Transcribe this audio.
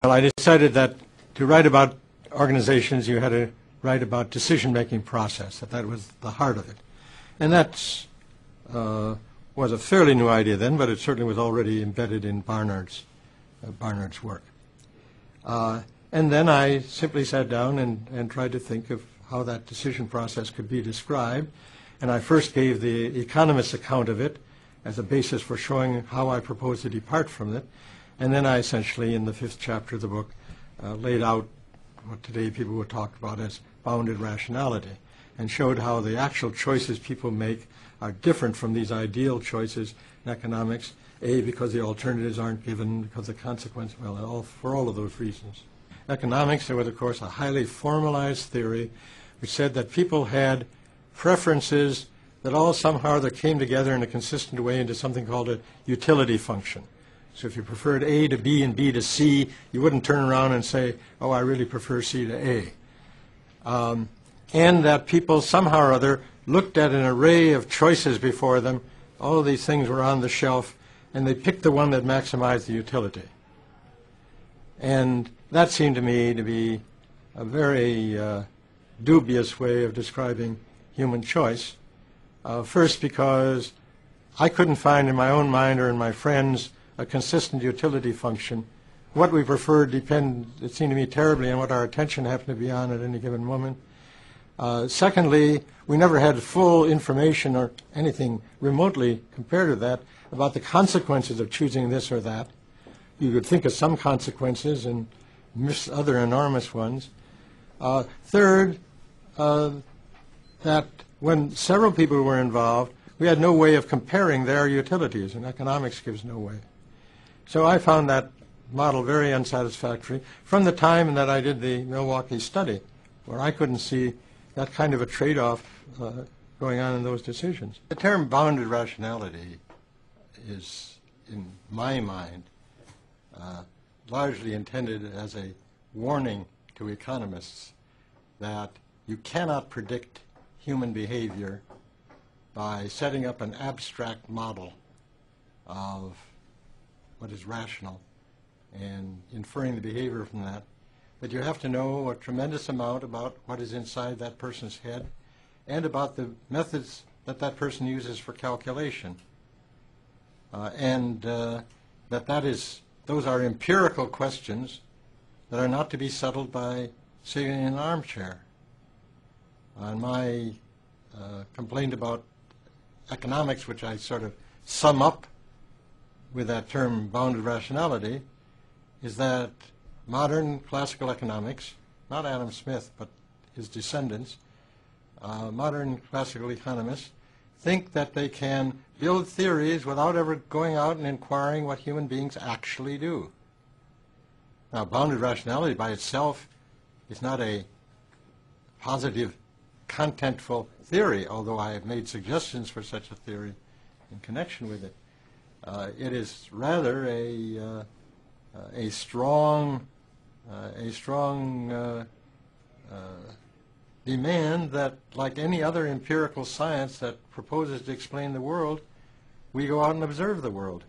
Well, I decided that to write about organizations, you had to write about decision-making process, that was the heart of it. And that was a fairly new idea then, but it certainly was already embedded in Barnard's work. And then I simply sat down and tried to think of how that decision process could be described. And I first gave the economist's account of it as a basis for showing how I propose to depart from it. And then I essentially, in the 5th chapter of the book, laid out what today people would talk about as bounded rationality, and showed how the actual choices people make are different from these ideal choices in economics, A, because the alternatives aren't given, because the consequence, well, for all of those reasons. Economics, there was, of course, a highly formalized theory which said that people had preferences that all somehow that came together in a consistent way into something called a utility function. So if you preferred A to B and B to C, you wouldn't turn around and say, oh, I really prefer C to A. And that people somehow or other looked at an array of choices before them. All of these things were on the shelf, and they picked the one that maximized the utility. And that seemed to me to be a very dubious way of describing human choice. First, because I couldn't find in my own mind or in my friends a consistent utility function. What we preferred depended, it seemed to me, terribly on what our attention happened to be on at any given moment. Secondly, we never had full information or anything remotely compared to that about the consequences of choosing this or that. You could think of some consequences and miss other enormous ones. Third, that when several people were involved, we had no way of comparing their utilities, and economics gives no way. So I found that model very unsatisfactory from the time that I did the Milwaukee study, where I couldn't see that kind of a trade-off going on in those decisions. The term bounded rationality is, in my mind, largely intended as a warning to economists that you cannot predict human behavior by setting up an abstract model of what is rational and inferring the behavior from that. But you have to know a tremendous amount about what is inside that person's head and about the methods that that person uses for calculation. Those are empirical questions that are not to be settled by sitting in an armchair. And my complaint about economics, which I sort of sum up with that term bounded rationality, is that modern classical economics, not Adam Smith, but his descendants, modern classical economists, think that they can build theories without ever going out and inquiring what human beings actually do. Now, bounded rationality by itself is not a positive, contentful theory, although I have made suggestions for such a theory in connection with it. It is rather a strong demand that, like any other empirical science that proposes to explain the world, we go out and observe the world.